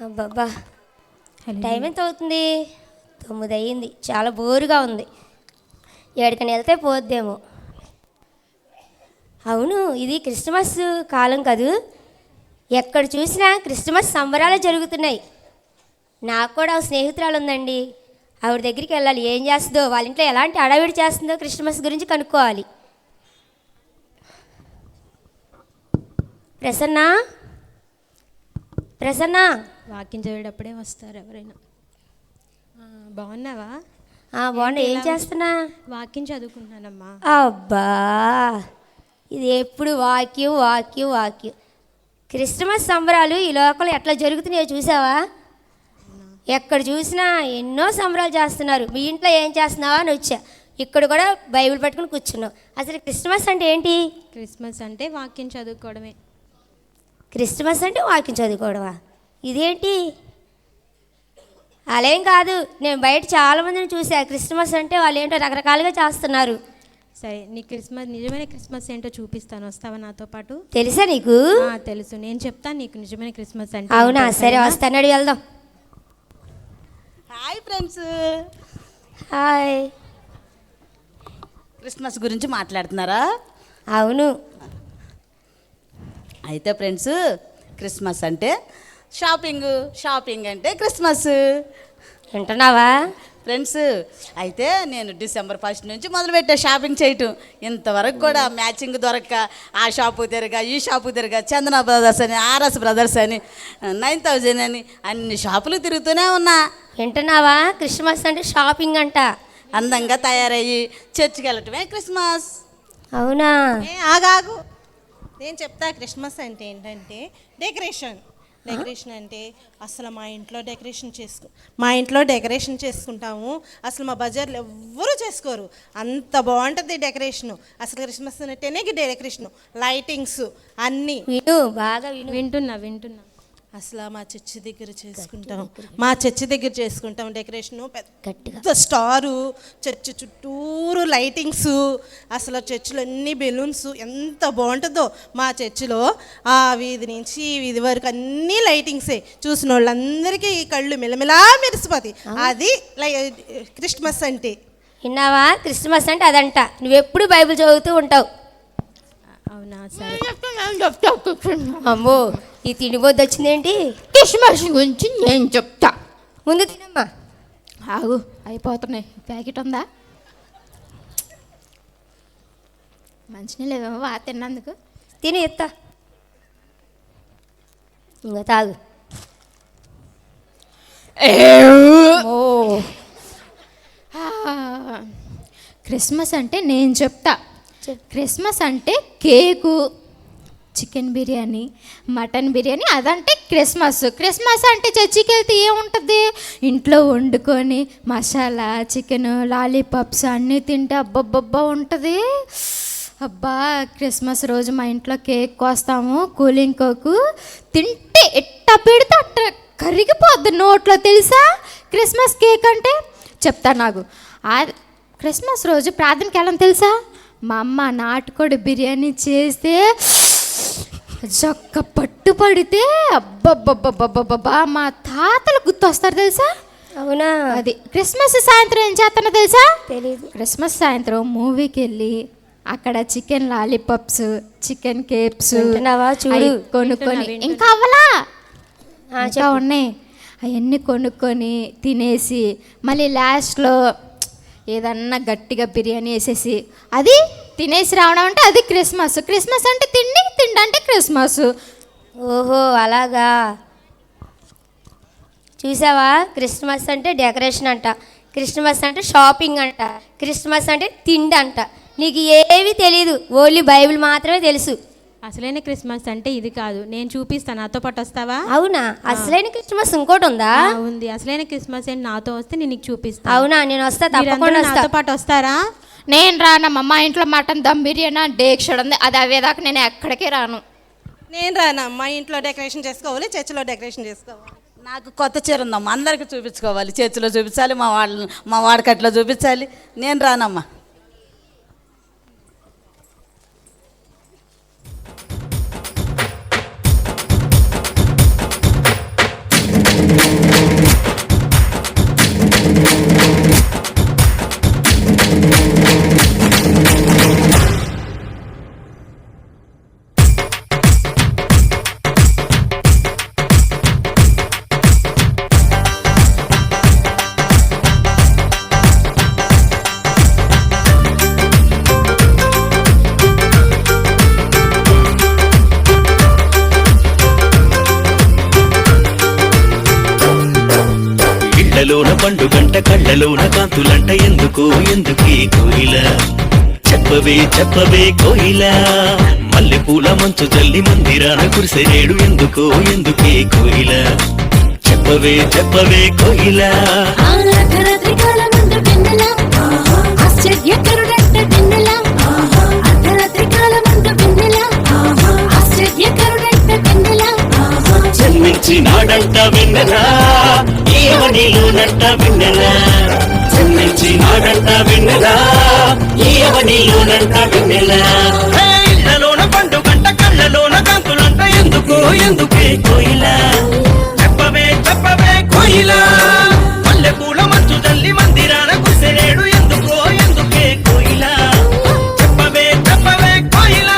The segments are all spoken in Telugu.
అబ్బబ్బా, టైం ఎంత అవుతుంది? 9 అయ్యింది. చాలా బోరుగా ఉంది. ఎక్కడికని వెళ్తే పోద్దేమో. అవును, ఇది క్రిస్మస్ కాలం కదూ. ఎక్కడ చూసినా క్రిస్మస్ సంబరాలు జరుగుతున్నాయి. నాకు కూడా ఒక స్నేహితురాలు ఉందండి. ఆవిడ దగ్గరికి వెళ్ళాలి. ఏం చేస్తుందో, వాళ్ళ ఇంట్లో ఎలాంటి హడావిడి చేస్తుందో క్రిస్మస్ గురించి కనుక్కోవాలి. ప్రసన్న, ప్రసన్న, వాకింగ్ చేయడప్పుడే వస్తారు ఎవరైనా. బాగున్నావా? బాగున్నా. ఏం చేస్తున్నా? వాకింగ్ చదువుకుంటున్నానమ్మా. అబ్బా, ఇది ఎప్పుడు వాక్యం వాక్యం వాక్యం. క్రిస్మస్ సంబరాలు ఈ లోకంలో ఎట్లా జరుగుతున్నాయో చూసావా? ఎక్కడ చూసినా ఎన్నో సంబరాలు చేస్తున్నారు. మీ ఇంట్లో ఏం చేస్తున్నావా అని వచ్చా. ఇక్కడ కూడా బైబిల్ పట్టుకుని కూర్చున్నావు. అసలు క్రిస్మస్ అంటే ఏంటి? క్రిస్మస్ అంటే వాక్యం చదువుకోవడమే. క్రిస్మస్ అంటే వాక్యం చదువుకోవడమా? ఇదేంటి? అలాం కాదు. నేను బయట చాలామందిని చూసా. క్రిస్మస్ అంటే వాళ్ళు ఏంటో రకరకాలుగా చేస్తున్నారు. సరే, నీ క్రిస్మస్, నిజమైన క్రిస్మస్ ఏంటో చూపిస్తాను. వస్తావా నాతో పాటు? తెలుసా నీకు? తెలుసు. నేను చెప్తాను నీకు నిజమైన క్రిస్మస్ అంటే. అవునా? సరే, వస్తాను. వెళ్దాం. Hi friends. హాయ్. క్రిస్మస్ గురించి మాట్లాడుతున్నారా? అవును. అయితే ఫ్రెండ్స్, క్రిస్మస్ అంటే షాపింగ్ అంటే క్రిస్మస్. వింటున్నావా ఫ్రెండ్స్? అయితే నేను December 1 నుంచి మొదలుపెట్టా షాపింగ్ చేయటం. ఇంతవరకు కూడా మ్యాచింగ్ దొరక్క ఆ షాపు తిరగా, ఈ షాపు తిరగా, చందన బ్రదర్స్ అని, ఆర్ఎస్ బ్రదర్స్ అని, 9000 అని అన్ని షాపులు తిరుగుతూనే ఉన్నా. వింటున్నావా? క్రిస్మస్ అంటే షాపింగ్ అంట. అందంగా తయారయ్యి చర్చికి వెళ్ళటమే క్రిస్మస్. అవునా? ఆగాగు, నేను చెప్తా. క్రిస్మస్ అంటే ఏంటంటే డెకరేషన్ అంటే అసలు మా ఇంట్లో డెకరేషన్ చేసుకుంటాము. అసలు మా బజార్లో ఎవ్వరూ చేసుకోరు. అంత బాగుంటుంది డెకరేషను. అసలు క్రిస్మస్ అంటేనే డెకరేషను, లైటింగ్స్ అన్నీ. బాగా వింటున్నా. అసలు మా చర్చి దగ్గర చేసుకుంటాం డెకరేషను. పెద్ద స్టారు, చర్చి చుట్టూరు లైటింగ్స్, అసలు చర్చిలో అన్ని బెలూన్స్, ఎంత బాగుంటుందో మా చర్చిలో. ఆ వీధి నుంచి ఈ వీధి వరకు అన్ని లైటింగ్సే. చూసిన వాళ్ళందరికీ కళ్ళు మెలమెలా మెరిసిపోతాయి. అది క్రిస్మస్ అంటే. విన్నావా? క్రిస్మస్ అంటే అదంట. నువ్వెప్పుడు బైబిల్ చదువుతూ ఉంటావు. అవునా? సరే. అమ్మో, ఈ తిండిపోద్దు వచ్చిందేంటి? క్రిస్మస్ గురించి నేను చెప్తా. ముందు తినమ్మా. ఆగు, అయిపోతున్నాయి. ప్యాకెట్ ఉందా? మంచినీళ్ళు లేవేమో తిన్నందుకు. తిని ఎత్తా. ఇంకా తాగు. క్రిస్మస్ అంటే నేను చెప్తా. క్రిస్మస్ అంటే cake, chicken biryani, mutton biryani, అదంటే క్రిస్మస్. క్రిస్మస్ అంటే చర్చికి వెళ్తే ఏముంటుంది? ఇంట్లో వండుకొని మసాలా చికెన్, లాలీపాప్స్ అన్నీ తింటే అబ్బబ్బబ్బా ఉంటుంది. అబ్బా, క్రిస్మస్ రోజు మా ఇంట్లో కేక్ కోస్తాము, కూలింగ్ కోకు. తింటే ఎట్ట పెడితే అట్ట కరిగిపోద్ది నోట్లో, తెలుసా? క్రిస్మస్ కేక్ అంటే చెప్తా. నాకు క్రిస్మస్ రోజు ప్రార్థనకి వెళ్ళని తెలుసా? మా అమ్మ నాటుకోడి బిర్యానీ చేస్తే చక్క పట్టు పడితే అబ్బబ్బబ్బబ్బబ్బా మా తాతలు గుర్తొస్తారు, తెలుసా? అవునా? అది క్రిస్మస్ సాయంత్రం ఏం చేస్తానో తెలుసా? తెలీదు. క్రిస్మస్ సాయంత్రం మూవీకి వెళ్ళి అక్కడ చికెన్ లాలీపాప్స్, చికెన్ కేప్స్ కొనుక్కొని, ఇంకా అవ్వలా ఇంకా ఉన్నాయి, అవన్నీ కొనుక్కొని తినేసి మళ్ళీ లాస్ట్లో ఏదన్నా గట్టిగా బిర్యానీ వేసేసి అది తినేసి రావడం అంటే అది క్రిస్మస్. క్రిస్మస్ అంటే తిండి అంటే క్రిస్మస్. ఓహో, అలాగా. చూసావా? క్రిస్మస్ అంటే డెకరేషన్ అంట, క్రిస్మస్ అంటే షాపింగ్ అంట, క్రిస్మస్ అంటే తిండి అంట. నీకు ఏమీ తెలియదు, ఓన్లీ బైబిల్ మాత్రమే తెలుసు. అసలైన క్రిస్మస్ అంటే ఇది కాదు. నేను చూపిస్తాను. నాతో పాటు వస్తావా? అవునా? అసలైన క్రిస్మస్ ఇంకోటి ఉందా? ఉంది. అసలైన క్రిస్మస్ ఏంటి? నాతో వస్తే నేను నీకు చూపిస్తాను. అవునా? నేను వస్తా, తప్పకుండా. నాతో పాటు వస్తారా? నేను రానమ్మా. మా ఇంట్లో మటన్ దమ్ బిర్యానీ డేక్షడ్ ఉంది, అది అవేదాకా నేను ఎక్కడికి రాను. నేను రానా? మా ఇంట్లో డెకరేషన్ చేసుకోవాలి, చర్చిలో డెకరేషన్ చేసుకోవాలి. నాకు కొత్త చీర ఉందమ్మా, అందరికీ చూపించుకోవాలి. చర్చిలో చూపించాలి, మా వాడకట్లో చూపించాలి. నేను రానమ్మా. కళ్ళలోన పండుగంట కళ్ళలోన కాంతులంట ఎందుకు ఎందుకే కోయిల చెప్పవే చెప్పవే కోయిల మల్లెపూల మంచు జల్లి మందిరాన కురిసెనేడు ఎందుకో ఎందుకే కోయిల చెప్పవే చెప్పవే కోయిల అర్ధరాత్రి కాలమందు వెన్నెల ఆశ్చర్యకరుడంట వెన్నెల అర్ధరాత్రి కాలమందు వెన్నెల ఆశ్చర్యకరుడంట వెన్నెల జన్మించినాడంట వెన్నెల ఈయవనిలోనంట వెన్నెల జన్మించినాడంట వెన్నెల ఈయవనిలోనంట వెన్నెల ఇళ్ళలోన పండుగంట కళ్ళలోన కాంతులంట ఎందుకో ఎందుకే కోయిల చెప్పవే చెప్పవే కోయిల మల్లెపూల మంచు జల్లి మందిరాన కురిసెనేడు ఎందుకో ఎందుకే కోయిల చెప్పవే చెప్పవే కోయిల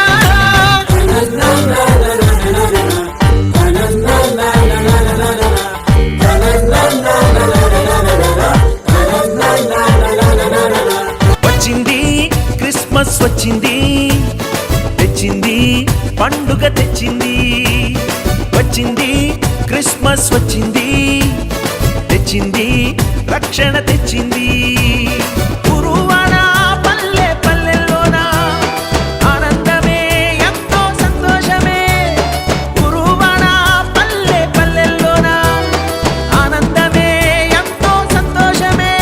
వచ్చింది క్రిస్మస్ వచ్చింది తెచ్చింది పండుగ తెచ్చింది వచ్చింది క్రిస్మస్ వచ్చింది తెచ్చింది రక్షణ తెచ్చింది గురువాడ పల్లె పల్లెల్లోన ఆనందమే ఎంతో సంతోషమే గురువాడ పల్లె పల్లెల్లోన ఆనందమే ఎంతో సంతోషమే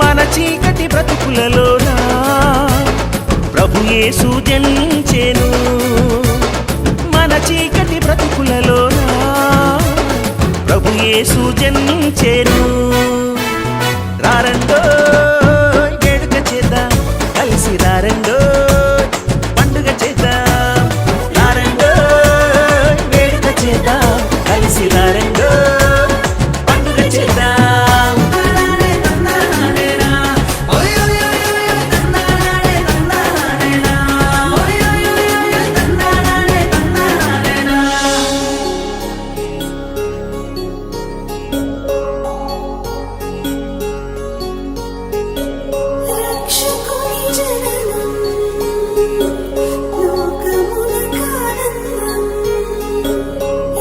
మన చీకటి బ్రతుకులలోన ప్రభు యేసు జనించెను మన చీకటి బ్రతుకులలోన ప్రభు యేసు జన్మించెను రారండో వేడుక చేద్దాం కలిసి రారండో పండుగ చేద్దాం రారండో వేడుక చేద్దాం కలిసి రారండో పండుగ చేద్దాం రక్షకుని జననం లోకమునకు ఆనందం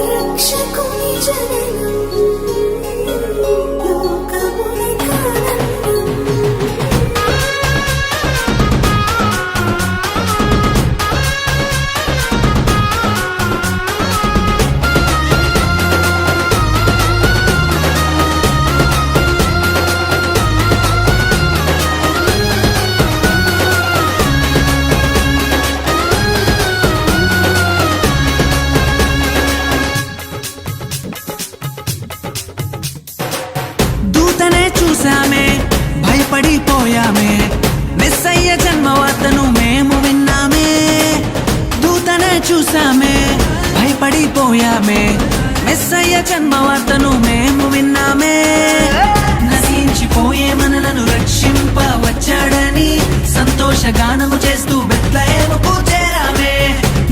రక్షకుని జననం లోకమునకు ఆనందం దూతనే చూసామే భయపడిపోయామే మెస్సయ్య జన్మవార్తను మేము విన్నామే దూతనే చూసామే భయపడిపోయామే మెస్సయ్య జన్మవార్తను మేము విన్నామే నశించిపోయే మనలను రక్షింప వచ్చాడని సంతోషగానము చేస్తూ బెత్లెహేముకు చేరామే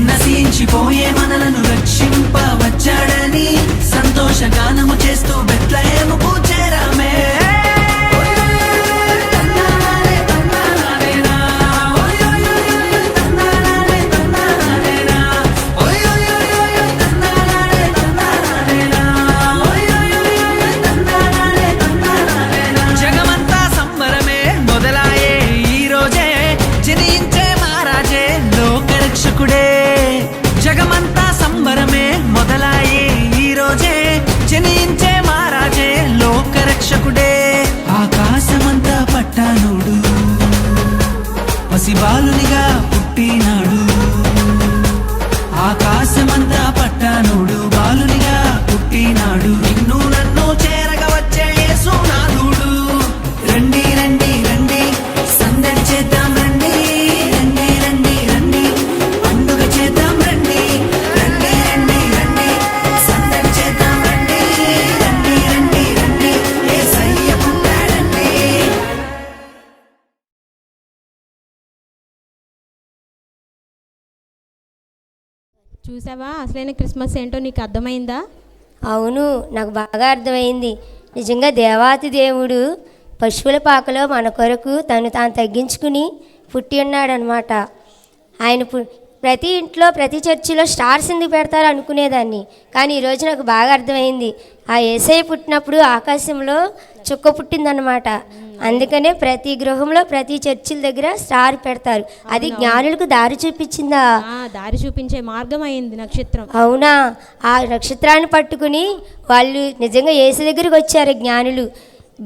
నశించిపోయే మనలను రక్షింప వచ్చాడని సంతోషగానము చేస్తూ బెత్లెహేముకు చేరామే జగమంతా సంబరమే మొదలాయే ఈ రోజే జనించే మహారాజే లోకరక్షకుడే జగమంతా సంబరమే మొదలాయే ఈ రోజే జనించే మహారాజే లోకరక్షకుడే ఆకాశమంతా పట్టానుడు పసిబాలునిగా పుట్టినాడు ఆకాశమంతా పట్టానుడు బాలునిగా పుట్టినాడు నిన్ను నన్ను చేరగ వచ్చే యేసునాథుడు రండి రండి రండి సందడి చేద్దాం రండి రండి రండి రండి పండుగ చేద్దాం రండి రండి రండి రండి సందడి చేద్దాం రండి రండి రండి రండి యేసయ్య పుట్టాడండి చూసావా అసలైన క్రిస్మస్ ఏంటో నీకు అర్థమైందా? అవును, నాకు బాగా అర్థమైంది. నిజంగా దేవాతి దేవుడు పశువుల పాకలో మన కొరకు తను తాను తగ్గించుకుని పుట్టి ఉన్నాడనమాట. ఆయన ప్రతి ఇంట్లో ప్రతి చర్చిలో స్టార్స్ ఎందుకు పెడతారు అనుకునేదాన్ని. కానీ ఈరోజు నాకు బాగా అర్థమైంది. ఆ యేసయ్య పుట్టినప్పుడు ఆకాశంలో చుక్క పుట్టిందన్నమాట. అందుకనే ప్రతి గృహంలో ప్రతి చర్చిల దగ్గర స్టార్ పెడతారు. అది జ్ఞానులకు దారి చూపించిందా? దారి చూపించే మార్గం అయింది నక్షత్రం. అవునా? ఆ నక్షత్రాన్ని పట్టుకుని వాళ్ళు నిజంగా యేసు దగ్గరికి వచ్చారు జ్ఞానులు.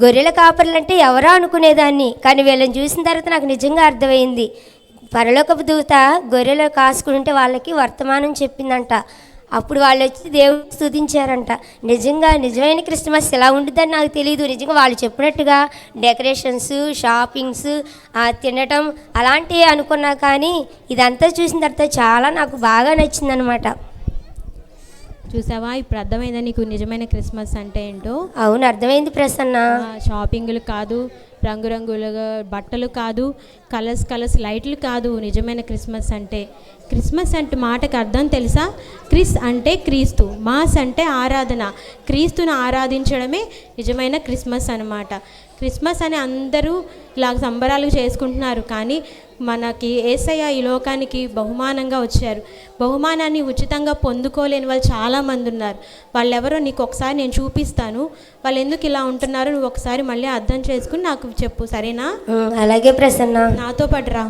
గొర్రెల కాపర్లు అంటే ఎవరో అనుకునేదాన్ని, కానీ వీళ్ళని చూసిన తర్వాత నాకు నిజంగా అర్థమైంది. పరలోకపు దూత గొర్రెలు కాసుకుంటే వాళ్ళకి వర్తమానం చెప్పిందంట. అప్పుడు వాళ్ళు వచ్చి దేవుడిని స్తుతించారంట. నిజంగా నిజమైన క్రిస్మస్ ఎలా ఉంటుందని నాకు తెలియదు. నిజంగా వాళ్ళు చెప్పినట్టుగా డెకరేషన్స్, షాపింగ్స్, తినటం అలాంటివి అనుకున్నా, కానీ ఇదంతా చూసిన తర్వాత చాలా నాకు బాగా నచ్చిందనమాట. చూసావా, ఇప్పుడు అర్థమైందా నీకు నిజమైన క్రిస్మస్ అంటే ఏంటో? అవును, అర్థమైంది ప్రసన్న. షాపింగ్లు కాదు, రంగురంగులుగా బట్టలు కాదు, కలర్స్ లైట్లు కాదు. నిజమైన క్రిస్మస్ అంటే, క్రిస్మస్ అంటే మాటకు అర్థం తెలుసా? క్రిస్ అంటే క్రీస్తు, మాస్ అంటే ఆరాధన. క్రీస్తును ఆరాధించడమే నిజమైన క్రిస్మస్ అన్నమాట. క్రిస్మస్ అని అందరూ ఇలా సంబరాలు చేసుకుంటున్నారు, కానీ మనకి యేసయ్య ఈ లోకానికి బహుమానంగా వచ్చారు. బహుమానాన్ని ఉచితంగా పొందుకోలేని వాళ్ళు చాలామంది ఉన్నారు. వాళ్ళెవరో నీకు ఒకసారి నేను చూపిస్తాను. వాళ్ళు ఎందుకు ఇలా ఉంటున్నారో నువ్వు ఒకసారి మళ్ళీ అర్థం చేసుకుని నాకు చెప్పు, సరేనా? అలాగే ప్రసన్న, నాతో పాటు రా.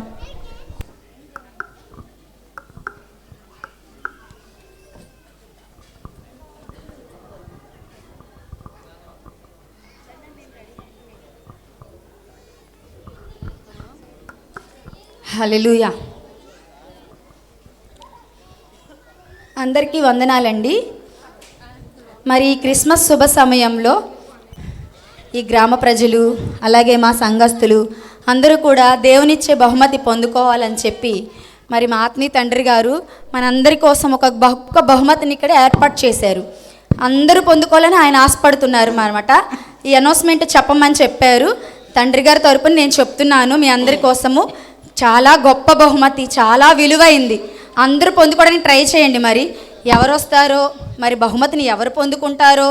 హల్లెలూయా. అందరికీ వందనాలండి. మరి ఈ క్రిస్మస్ శుభ సమయంలో ఈ గ్రామ ప్రజలు అలాగే మా సంఘస్థులు అందరూ కూడా దేవునిచ్చే బహుమతి పొందుకోవాలని చెప్పి మరి మా ఆత్మీయ తండ్రి గారు మనందరి కోసం ఒక బహుమతిని ఇక్కడ ఏర్పాటు చేశారు. అందరూ పొందుకోవాలని ఆయన ఆశపడుతున్నారు అన్నమాట. ఈ అనౌన్స్మెంట్ చెప్పమని చెప్పారు. తండ్రి గారి తరపున నేను చెప్తున్నాను, మీ అందరి కోసము చాలా గొప్ప బహుమతి, చాలా విలువైంది. అందరూ పొందుకోవడానికి ట్రై చేయండి. మరి ఎవరు వస్తారో, మరి బహుమతిని ఎవరు పొందుకుంటారో,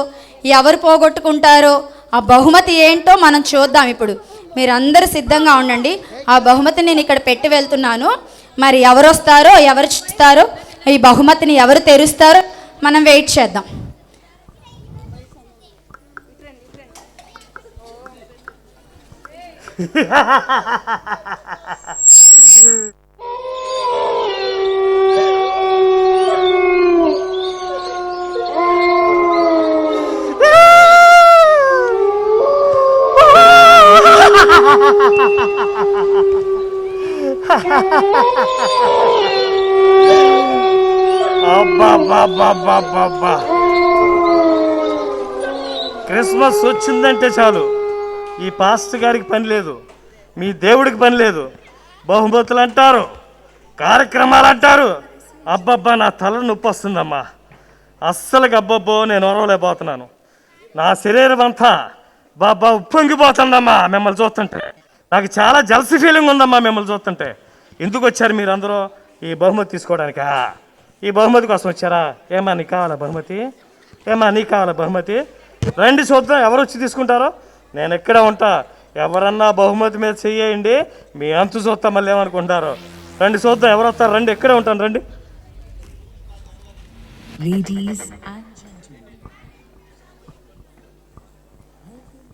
ఎవరు పోగొట్టుకుంటారో, ఆ బహుమతి ఏంటో మనం చూద్దాం. ఇప్పుడు మీరందరూ సిద్ధంగా ఉండండి. ఆ బహుమతిని నేను ఇక్కడ పెట్టి వెళ్తున్నాను. మరి ఎవరు వస్తారో, ఎవరు చూస్తారో, ఈ బహుమతిని ఎవరు తెరుస్తారో మనం వెయిట్ చేద్దాం. అబ్బా, క్రిస్మస్ వచ్చిందంటే చాలు ఈ పాస్టర్ గారికి పని లేదు, మీ దేవుడికి పని లేదు. బహుమతులు అంటారు, కార్యక్రమాలు అంటారు. అబ్బబ్బా, నా తల నొప్పి వస్తుందమ్మా. అస్సలుగా అబ్బబ్బో, నేను ఒరవలేకపోతున్నాను. నా శరీరం అంతా బాబా ఉప్పొంగిపోతుందమ్మా మిమ్మల్ని చూస్తుంటే. నాకు చాలా జలసి ఫీలింగ్ ఉందమ్మా మిమ్మల్ని చూస్తుంటే. ఎందుకు వచ్చారు మీరందరూ? ఈ బహుమతి తీసుకోవడానికా? ఈ బహుమతి కోసం వచ్చారా? ఏమా నీకు కావాలా బహుమతి? ఏమా నీకు కావాలా బహుమతి? రండి చూద్దాం ఎవరు వచ్చి తీసుకుంటారో. నేను ఎక్కడ ఉంటా, ఎవరన్నా బహుమతి మీద చెయ్యండి, మీ అంతు చూస్తా మళ్ళీ ఏమనుకుంటారో. రండి చూద్దాం ఎవరు వస్తారు. రండి, ఎక్కడే ఉంటాను, రండి.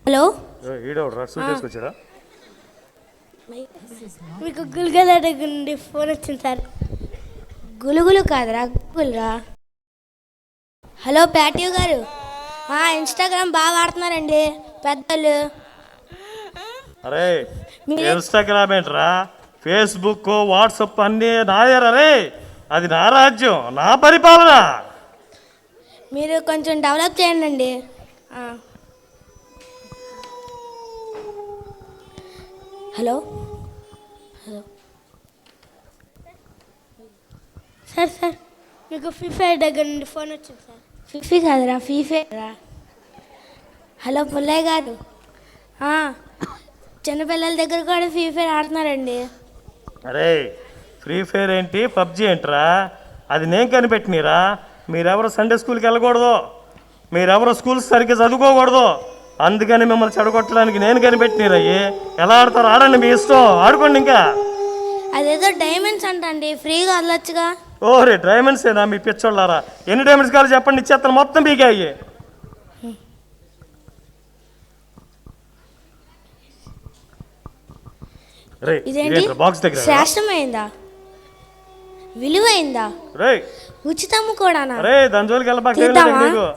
హలో, ఈడవడరా సూట్ వేసుకొచ్చారా? మీకు గుల్గల దగ్గర నుండి ఫోన్ వచ్చింది సార్. గులుగులు కాదురా, గుల్రా. హలో ప్యాటివ్ గారు, ఇన్స్టాగ్రామ్ బాగా వాడుతున్నారండి పెద్దలు. అరే ఇన్స్టాగ్రామ్ ఏంట్రా, ఫేస్బుక్, వాట్సాప్ అన్నీ నాదేరా రే. అది నా రాజ్యం, నా పరిపాలన. మీరు కొంచెం డెవలప్ చేయండి. హలో హలో సార్, మీకు ఫ్రీ ఫైర్ దగ్గర నుండి ఫోన్ వచ్చింది సార్. ఫిఫీ కాదురా, ఫ్రీ ఫైర్ రా. హలో పుల్లయ్య గారు, చిన్నపిల్లల దగ్గర కూడా ఫ్రీ ఫైర్ ఆడుతున్నారండి. అరే ఫ్రీ ఫైర్ ఏంటి, పబ్జి ఏంట్రా? అది నేను కనిపెట్టినరా. మీరెవరు సండే స్కూల్కి వెళ్ళకూడదు, మీరెవరు స్కూల్స్ సరిగ్గా చదువుకోకూడదు. అందుకని మిమ్మల్ని చెడగొట్టడానికి నేను కనిపెట్టినరయ్యి. ఎలా ఆడతారో ఆడండి, మీ ఇష్టం, ఆడుకోండి. ఇంకా అదేదో డైమండ్స్ అంటండి, ఫ్రీగా వదలొచ్చుగా. ఓరే డైమండ్స్ ఏనా మీ పిచ్చోళ్ళారా? ఎన్ని డైమండ్స్ కావాలి చెప్పండి, ఇచ్చేస్తాను మొత్తం మీకే అయ్యి. రే ఇదేంటి బాక్స్ దగ్గర శ్రేష్టమైందా, విలువైందా, రే ఉచితము కూడానా? రే దాని జోలికి వెళ్ళబాక తీద్దామా? నీకు.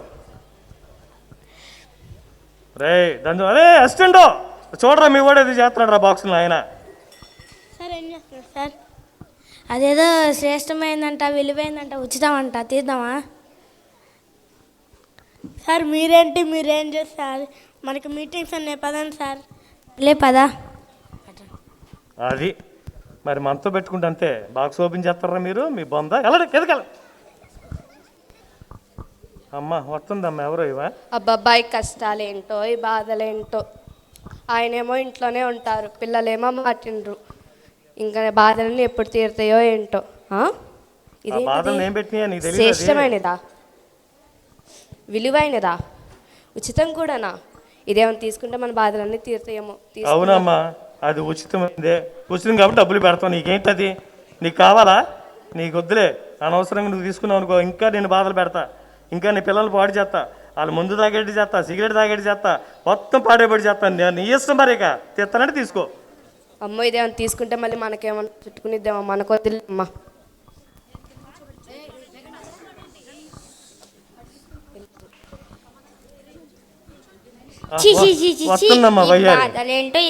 రే దాని అరే అసిస్టెంట్ చూడరా మీ వాడు ఇది చేస్తున్నాడు రా బాక్స్ ఆయన. సార్ ఏం చేస్తున్నారు సార్? అదేదో శ్రేష్టమైందంట, విలువైందంట, ఉచితం అంట, తీద్దామా? సార్ మీరేంటి, మీరేం చేస్తారు? మనకి మీటింగ్స్ అన్నీ పదండి సార్. లే పదా. అది మరి మనతో పెట్టుకుంటే అంతే, బాక్స్ ఓపెన్ చేస్తారా మీరు? మీ బొంద వెళ్ళండి ఎదగల. అమ్మ వస్తుందమ్మా, ఎవరో ఇవా? అబ్బాయి కష్టాలేంటో ఈ బాధలేంటో. ఆయనేమో ఇంట్లోనే ఉంటారు, పిల్లలేమో మాటిండ్రు. ఇంకా బాధలన్నీ ఎప్పుడు తీరుతాయో ఏంటో. ఆ బాధలు ఏం పెట్టినాయా నీకు తెలియదు? శ్రేష్టమైనదా, విలువైనదా, ఉచితం కూడానా? ఇదేమో తీసుకుంటే మన బాధలన్నీ తీరుతాయేమో. అవునమ్మా, అది ఉచితమైందే. ఉచితం కాబట్టి డబ్బులు పెడతావు. నీకేంటి అది? నీకు కావాలా? నీకు వద్దులే. అనవసరంగా నువ్వు తీసుకున్నావు అనుకో, ఇంకా నేను బాధలు పెడతా, ఇంకా నీ పిల్లలు పాడు చేస్తా, వాళ్ళు ముందు తాగేటి చేస్తా, సిగరెట్ తాగేటి చేస్తా, మొత్తం పాడేపడి చేస్తాను. నేను నీ ఇష్టం మరి, ఇక తెస్తానంటే తీసుకో. అమ్మో ఇదేమో తీసుకుంటే మళ్ళీ మనకేమన్నా చుట్టుకునిద్దేమో, మనకు వదిలేమ్మా. వస్తుందమ్మా వయ్యారి. బాధలేంటో.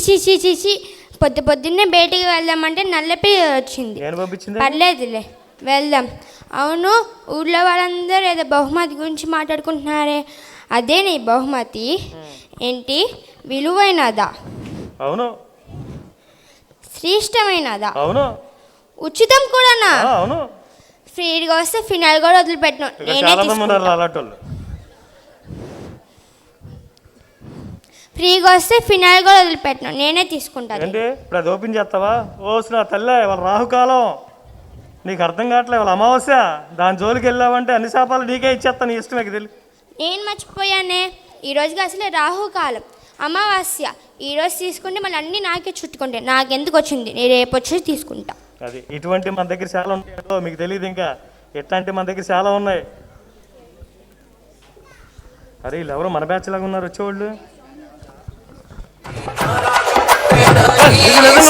చీచి పొద్దున్నే బయటికి వెళ్దామంటే నల్లపి వచ్చింది. నేను పంపించింది. పర్లేదులే వెళ్దాం. అవును, ఊళ్ళో వాళ్ళందరూ ఏదో బహుమతి గురించి మాట్లాడుకుంటున్నారే, అదే నీ బహుమతి ఏంటి? విలువైనదా? అవును. శ్రేష్టమైనదా? అవును. ఉచితం కూడానా? అవును. ఫ్రీగా వస్తే ఫినాయిల్ కూడా వదిలిపెట్టినా, నేనే తీసుకుంటా. ఫ్రీగా వస్తే ఫినాయిల్ కూడా వదిలిపెట్టినా, నేనే తీసుకుంటాను. ఏంటి ఇప్పుడు అది ఓపెన్ చేస్తావా? ఓసిన తల్లే, వాళ్ళ రాహుకాలం నీకు అర్థం కావట్లే, వాళ్ళ అమావాస్య. దాని జోలికి వెళ్ళావంటే అన్ని శాపాలు నీకే ఇచ్చేస్తాను, నీ ఇష్టమే తెలియదు. నేను మర్చిపోయానే, ఈరోజుకి అసలే రాహుకాలం, అమావాస్య. ఈరోజు తీసుకుంటే మళ్ళీ అన్నీ నాకే చుట్టుకుంటాయి. నాకెందుకు వచ్చింది, నేను రేపు వచ్చి తీసుకుంటా. అది ఇటువంటి మన దగ్గర చాలా ఉంటాయో మీకు తెలియదు. ఇంకా ఎట్లాంటి మన దగ్గర చాలా ఉన్నాయి. అరే వీళ్ళు ఎవరో మన బ్యాచ్ లాగా ఉన్నారు వచ్చేవాళ్ళు.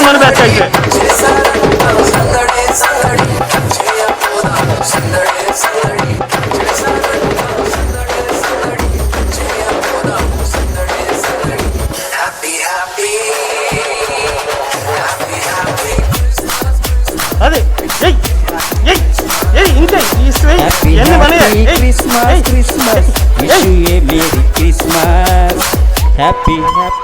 మన బ్యాచ్ అయితే అది ఇంకా Christmas Christmas wish you A merry Christmas happy happy.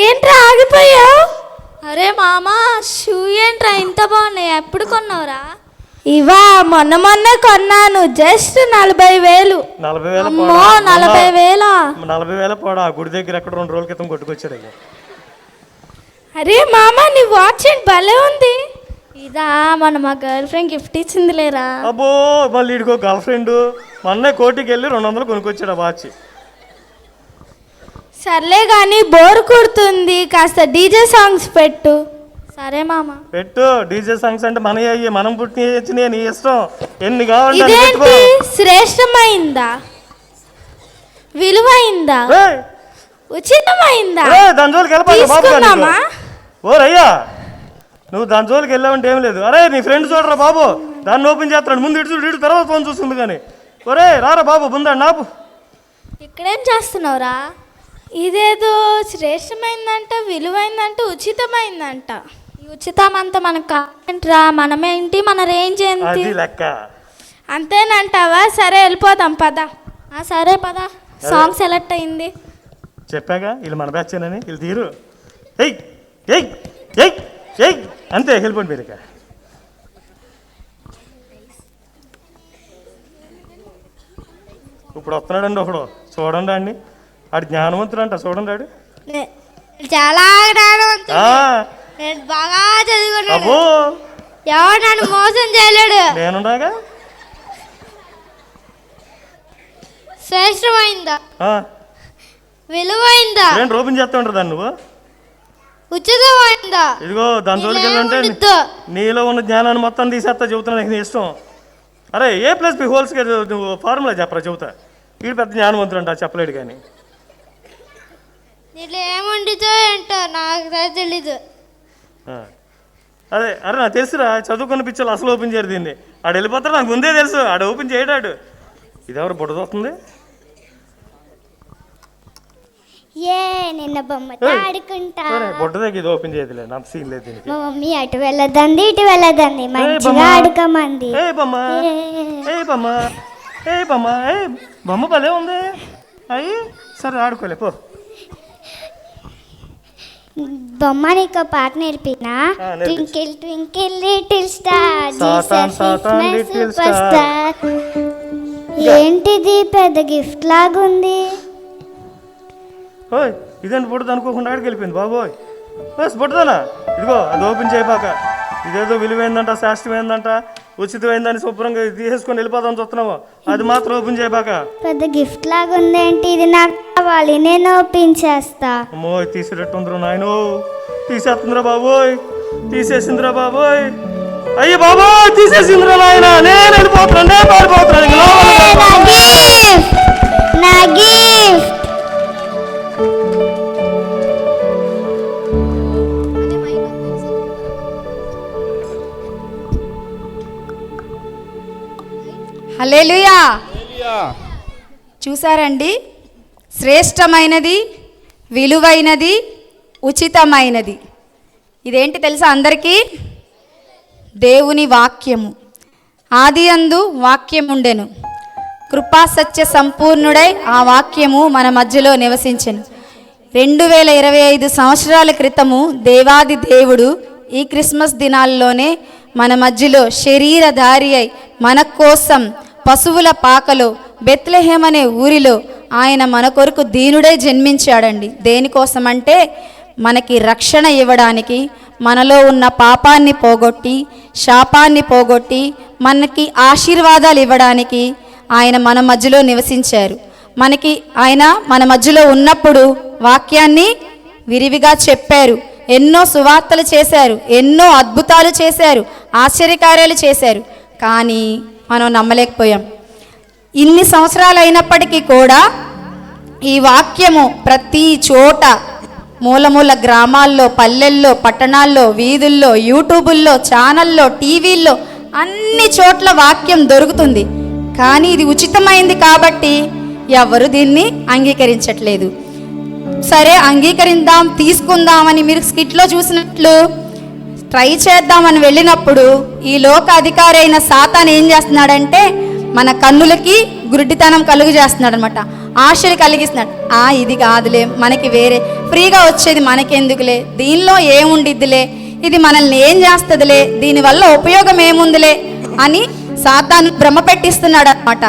ఏంట్రా ఆగిపోయావు? అరే మామా, షూ ఏంట్రా ఇంత బాగున్నాయి, ఎప్పుడు కొన్నావురా? ఇవా మొన్న కొన్నాను, జస్ట్ 40,000. 40,000? అమ్మో 40,000? 40,000 పోడా, ఆ గుడి దగ్గర ఎక్కడ 2 రోజుల క్రితం కొట్టుకొచ్చాడు. అరే మామా, నీ వాచ్ భలే ఉంది. ఇదా మన మా గర్ల్ ఫ్రెండ్ గిఫ్ట్ ఇచ్చింది లేరా? అబ్బో మళ్ళీ ఇడికో గర్ల్ ఫ్రెండ్. మొన్నే కోటికి వెళ్ళి 200 కొనుక్కొచ్చాడు ఆ వాచ్. సర్లే కానీ బోర్ కొడుతుంది, కాస్త డీజే సాంగ్స్ పెట్టు. సరే మామ పెట్టు. డీజే సాంగ్స్ అంటే మన అయ్యి, మనం పుట్టిన వచ్చినాయి, నీ ఇష్టం ఎన్ని కావాలి. ఇదేంటి శ్రేష్టమైందా, విలువైందా, ఉచితమైందా? దాని జోలికి వెళ్ళిపోతా ఓ రయ్యా, నువ్వు దాని జోలికి వెళ్ళావంటే ఏం లేదు. అరే నీ ఫ్రెండ్ చూడరా బాబు, దాన్ని ఓపెన్ చేస్తాడు. ముందు ఇటు చూడు, ఇటు తర్వాత ఫోన్ చూస్తుంది కానీ. ఒరే రారా బాబు, ముందండి నాపు. ఇక్కడేం చేస్తున్నావురా? ఇదేదో శ్రేష్టమైందంట, విలువైందంట, ఉచితమైందంట. ఈ ఉచితం అంతా మనకు కావాలంటరా, మనమేంటి, మన రేంజ్ ఏంటి లెక్క. అంతేనంటావా? సరే వెళ్ళిపోదాం పద. సరే పద. సాంగ్ సెలెక్ట్ అయింది. చెప్పాగా వీళ్ళు మన బ్యాచేనని. వీళ్ళు తీరు ఎయ్ ఎయ్ ఎయ్ ఎయ్ అంతే, వెళ్ళిపోండి మీరు. ఇక ఇప్పుడు వస్తున్నాడండి ఒకడు, చూడండి అండి. ఆడు జ్ఞానవంతుడు అంట, చూడండి ఆడు చాలా బాగా చదువుకున్నాడు. ఎవరు నన్ను మోసం చేయలేడు. నేనున్నాగా. శ్రేష్టమైందా, ఆ, విలువైందా, ఏంటి ఓపెన్ చేస్తా ఉంటారు దాన్ని నువ్వు? ఉచితమైందా? ఇదిగో దాని జోలికి వెళ్ళంటే ఏముండిద్దో? నీలో ఉన్న జ్ఞానాన్ని మొత్తం తీసేస్తా చెబుతున్నా, నీకు నీ ఇష్టం. అరే A+B హోల్స్కి నువ్వు ఫార్ములా చెప్పరా చెబుతా. వీడు పెద్ద జ్ఞానవంతుడు అంట, చెప్పలేడు కానీ. దీంట్లో ఏముండిద్దో ఏంటో నాకు తెలీదు. అదే అరే నాకు తెలుసురా, చదువుకున్న పిచ్చలు అసలు ఓపెన్ చేయరు దీన్ని. ఆడు వెళ్ళిపోతాడు, నాకు ముందే తెలుసు. ఆడు ఓపెన్ చేయడాడు. ఇదెవరు బుడ్డ చూస్తుంది? నిన్న బొమ్మతో ఆడుకుంటా. బుడ్డ దగ్గర ఇది ఓపెన్ చేయదులే, నాకు సీన్ లేదు దీనికి. మా మమ్మీ అటు వెళ్ళదండి ఇటు వెళ్ళదండి, మంచిగా ఆడుకోమంది. ఏ బొమ్మ, ఏ బొమ్మ, ఏ బొమ్మ, ఏ బొమ్మ భలే ఉంది. అయ్యి సరే ఆడుకోలే పో. బొమ్మ నీకు పాట నేర్పినా? ట్వింకిల్ ట్వింకిల్ లిటిల్ స్టార్, సాతాన్ సాతాన్ లిటిల్ స్టార్. ఏంటిది పెద్ద గిఫ్ట్ లాగుంది? ఓయ్ ఇదేంటి బుడ్డది అనుకోకుండా ఆడికి వెళ్ళిపోయింది బాబోయ్. బుడ్డదనా? ఇదిగో అది ఓపెన్ చేయబాక. ఇదేదో విలువైందంట, శాస్త్రమైందంట, ఉచితమైందని శుభ్రంగా తీసేసుకొని వెళ్ళిపోదాం చూస్తున్నావు. అది మాత్రం ఓపెన్ చేయబాక. పెద్ద గిఫ్ట్ లాగుంది ఏంటి? ఇది నాకు కావాలి, నేను ఓపెన్ చేస్తా. అమ్మో తీసేటట్టుందిరా నాయనో, తీసేస్తుందిరా బాబోయ్, తీసేసిందిరా బాబోయ్. అయ్యి బాబోయ్ తీసేసిందిరా నాయన, నేను వెళ్ళిపోతున్నాను, నేను పారిపోతున్నాను. నా గిఫ్ట్. హల్లెలూయా. చూసారండి, శ్రేష్టమైనది, విలువైనది, ఉచితమైనది. ఇదేంటి తెలుసా అందరికీ? దేవుని వాక్యము. ఆదియందు వాక్యం ఉండెను, కృపా సత్య సంపూర్ణుడై ఆ వాక్యము మన మధ్యలో నివసించెను. 2025 సంవత్సరాల క్రితము దేవాది దేవుడు ఈ క్రిస్మస్ దినాల్లోనే మన మధ్యలో శరీరధారి అయి మన కోసం పశువుల పాకలో బెత్లెహేమ్ అనే ఊరిలో ఆయన మన కొరకు దీనుడై జన్మించాడండి. దేనికోసమంటే మనకి రక్షణ ఇవ్వడానికి, మనలో ఉన్న పాపాన్ని పోగొట్టి, శాపాన్ని పోగొట్టి, మనకి ఆశీర్వాదాలు ఇవ్వడానికి ఆయన మన మధ్యలో నివసించారు. ఆయన మన మధ్యలో ఉన్నప్పుడు వాక్యాన్ని విరివిగా చెప్పారు, ఎన్నో సువార్తలు చేశారు, ఎన్నో అద్భుతాలు చేశారు, ఆశ్చర్యకార్యాలు చేశారు. కానీ మనం నమ్మలేకపోయాం. ఇన్ని సంవత్సరాలు అయినప్పటికీ కూడా ఈ వాక్యము ప్రతి చోట, మూలమూల గ్రామాల్లో, పల్లెల్లో, పట్టణాల్లో, వీధుల్లో, యూట్యూబుల్లో, ఛానల్లో, టీవీల్లో అన్ని చోట్ల వాక్యం దొరుకుతుంది. కానీ ఇది ఉచితమైంది కాబట్టి ఎవరు దీన్ని అంగీకరించట్లేదు. సరే అంగీకరిద్దాం, తీసుకుందామని మీరు స్కిట్లో చూసినట్లు ట్రై చేద్దామని వెళ్ళినప్పుడు ఈ లోక అధికారి అయిన సాతాను ఏం చేస్తున్నాడంటే మన కన్నులకి గురుడితనం కలుగు చేస్తున్నాడు అనమాట. ఆశలు కలిగిస్తున్నాడు. ఇది కాదులే, మనకి వేరే ఫ్రీగా వచ్చేది మనకెందుకులే, దీనిలో ఏముండిద్దిలే, ఇది మనల్ని ఏం చేస్తుందిలే, దీనివల్ల ఉపయోగం ఏముందిలే అని సాతాను భ్రమ పెట్టిస్తున్నాడు అనమాట.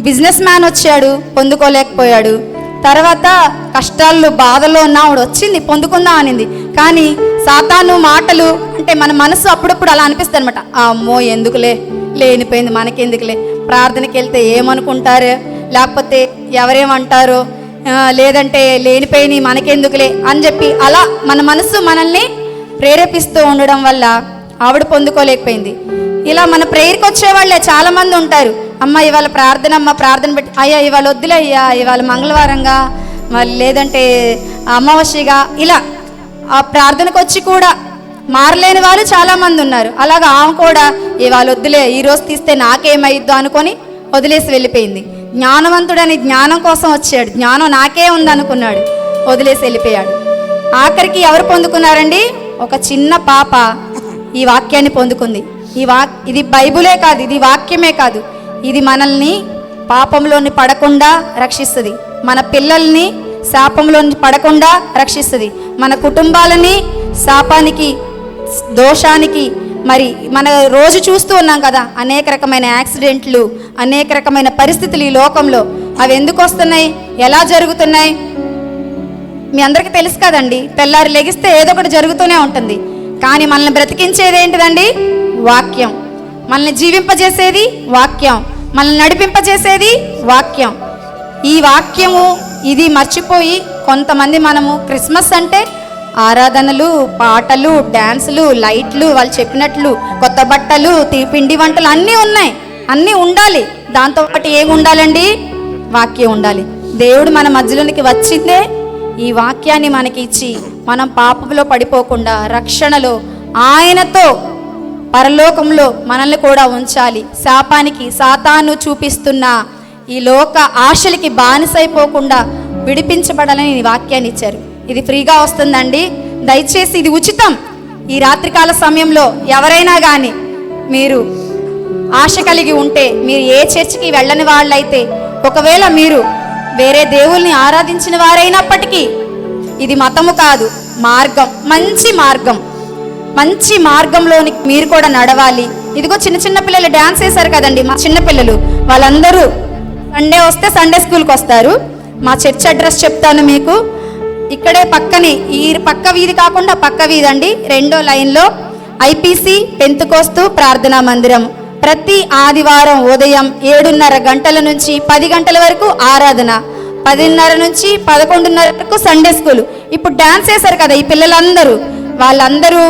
బిజినెస్ మ్యాన్ వచ్చాడు, పొందుకోలేకపోయాడు. తర్వాత కష్టాల్లో బాధలో ఉన్నవాడు వచ్చింది, పొందుకుందాం అనింది. కానీ సాతాను మాటలు అంటే మన మనసు అప్పుడప్పుడు అలా అనిపిస్తుంది అనమాట. అమ్మో ఎందుకులే, లేనిపోయింది మనకెందుకులే, ప్రార్థనకి వెళ్తే ఏమనుకుంటారు, లేకపోతే ఎవరేమంటారో, లేదంటే లేనిపోయినాయి మనకెందుకులే అని చెప్పి అలా మన మనసు మనల్ని ప్రేరేపిస్తూ ఉండడం వల్ల ఆవిడ పొందుకోలేకపోయింది. ఇలా మన ప్రేయర్కి వచ్చే వాళ్ళే చాలామంది ఉంటారు. అమ్మ ఇవాళ ప్రార్థన, అమ్మ ప్రార్థన పెట్టి, అయ్యా ఇవాళ వద్దులే అయ్యా, ఇవాళ మంగళవారంగా, మళ్ళీ లేదంటే అమావాస్యగా, ఇలా ఆ ప్రార్థనకు వచ్చి కూడా మారలేని వాళ్ళు చాలామంది ఉన్నారు. అలాగా ఆమె కూడా ఇవాళ వద్దులే, ఈరోజు తీస్తే నాకేమైద్దో అనుకొని వదిలేసి వెళ్ళిపోయింది. జ్ఞానవంతుడని జ్ఞానం కోసం వచ్చాడు, జ్ఞానం నాకే ఉందనుకున్నాడు, వదిలేసి వెళ్ళిపోయాడు. ఆఖరికి ఎవరు పొందుకున్నారండి? ఒక చిన్న పాప ఈ వాక్యాన్ని పొందుకుంది. ఇది బైబులే కాదు, ఇది వాక్యమే కాదు, ఇది మనల్ని పాపంలోని పడకుండా రక్షిస్తుంది, మన పిల్లల్ని శాపంలోని పడకుండా రక్షిస్తుంది, మన కుటుంబాలని శాపానికి, దోషానికి. మరి మన రోజు చూస్తూ ఉన్నాం కదా, అనేక రకమైన యాక్సిడెంట్లు, అనేక రకమైన పరిస్థితులు ఈ లోకంలో. అవి ఎందుకు వస్తున్నాయి, ఎలా జరుగుతున్నాయి మీ అందరికీ తెలుసు కదండి. తెల్లారి లెగిస్తే ఏదో ఒకటి జరుగుతూనే ఉంటుంది. కానీ మనల్ని బ్రతికించేది ఏంటిదండి? వాక్యం. మనల్ని జీవింపజేసేది వాక్యం, మనల్ని నడిపింపజేసేది వాక్యం. ఈ వాక్యము ఇది మర్చిపోయి కొంతమంది మనము క్రిస్మస్ అంటే ఆరాధనలు, పాటలు, డ్యాన్సులు, లైట్లు, వాళ్ళు చెప్పినట్లు కొత్త బట్టలు, పిండి వంటలు అన్నీ ఉన్నాయి, అన్నీ ఉండాలి. దాంతోపాటు ఏమి ఉండాలండి? వాక్యం ఉండాలి. దేవుడు మన మధ్యలోనికి వచ్చిందే ఈ వాక్యాన్ని మనకి ఇచ్చి మనం పాపంలో పడిపోకుండా రక్షణలో ఆయనతో పరలోకంలో మనల్ని కూడా ఉంచాలి. శాపానికి సాతాను చూపిస్తున్న ఈ లోక ఆశలకి బానిసైపోకుండా విడిపించబడాలని ఈ వాక్యాన్ని ఇచ్చారు. ఇది ఫ్రీగా వస్తుందండి, దయచేసి ఇది ఉచితం. ఈ రాత్రికాల సమయంలో ఎవరైనా కానీ మీరు ఆశ కలిగి ఉంటే, మీరు ఏ చర్చికి వెళ్ళని వాళ్ళైతే, ఒకవేళ మీరు వేరే దేవుల్ని ఆరాధించిన వారైనప్పటికీ ఇది మతము కాదు, మార్గం, మంచి మార్గం. మంచి మార్గంలోని మీరు కూడా నడవాలి. ఇదిగో చిన్న చిన్న పిల్లలు డ్యాన్స్ వేశారు కదండి, మా చిన్న పిల్లలు వాళ్ళందరూ సండే వస్తే సండే స్కూల్కి వస్తారు. మా చర్చ్ అడ్రస్ చెప్తాను మీకు. ఇక్కడే పక్కనే, ఈ పక్క వీధి కాకుండా పక్క వీధి అండి, 2వ లైన్లో ఐపీసీ పెంతుకోస్తు ప్రార్థనా మందిరం. ప్రతి ఆదివారం ఉదయం 7:30 గంటల నుంచి 10 గంటల వరకు ఆరాధన, 10:30 నుంచి 11:30 వరకు సండే స్కూల్. ఇప్పుడు డ్యాన్స్ వేశారు కదా ఈ పిల్లలందరూ, వాళ్ళందరూ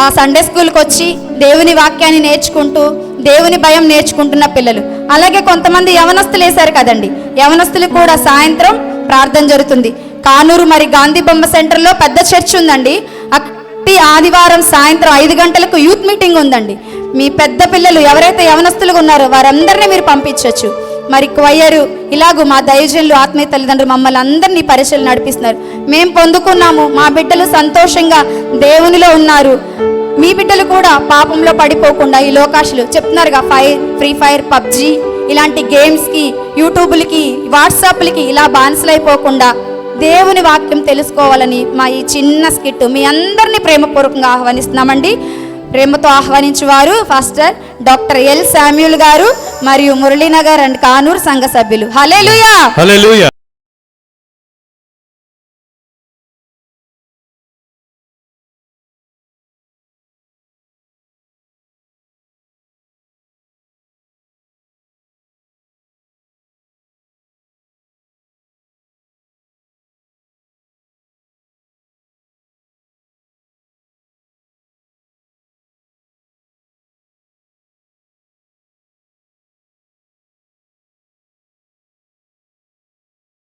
ఆ సండే స్కూల్కి వచ్చి దేవుని వాక్యాన్ని నేర్చుకుంటూ దేవుని భయం నేర్చుకుంటున్న పిల్లలు. అలాగే కొంతమంది యవనస్తులు వేశారు కదండి, యవనస్తులు కూడా సాయంత్రం ప్రార్థన జరుగుతుంది. కానూరు మరి గాంధీ బొమ్మ సెంటర్లో పెద్ద చర్చ్ ఉందండి, అక్కడి ఆదివారం సాయంత్రం 5 గంటలకు యూత్ మీటింగ్ ఉందండి. మీ పెద్ద పిల్లలు ఎవరైతే యవనస్తులుగా ఉన్నారో వారందరినీ మీరు పంపించవచ్చు. మరి క్వయ్యరు ఇలాగూ మా దైవజనులు ఆత్మీయ తల్లిదండ్రులు మమ్మల్ని అందరినీ పరిచయలు నడిపిస్తున్నారు. మేము పొందుకున్నాము, మా బిడ్డలు సంతోషంగా దేవునిలో ఉన్నారు. మీ బిడ్డలు కూడా పాపంలో పడిపోకుండా ఈ లోకాశలు చెప్తున్నారుగా, ఫ్రీ ఫైర్, పబ్జి ఇలాంటి గేమ్స్కి, యూట్యూబ్లకి, వాట్సాప్లకి ఇలా బానిసలైపోకుండా దేవుని వాక్యం తెలుసుకోవాలని మా ఈ చిన్న స్కిట్ మీ అందరినీ ప్రేమపూర్వకంగా ఆహ్వానిస్తున్నామండి. ప్రేమతో ఆహ్వానించువారు పాస్టర్ డాక్టర్ ఎల్ శామ్యూల్ గారు మరియు మురళీనగర్ అండ్ కానూరు సంఘ సభ్యులు. హల్లెలూయా.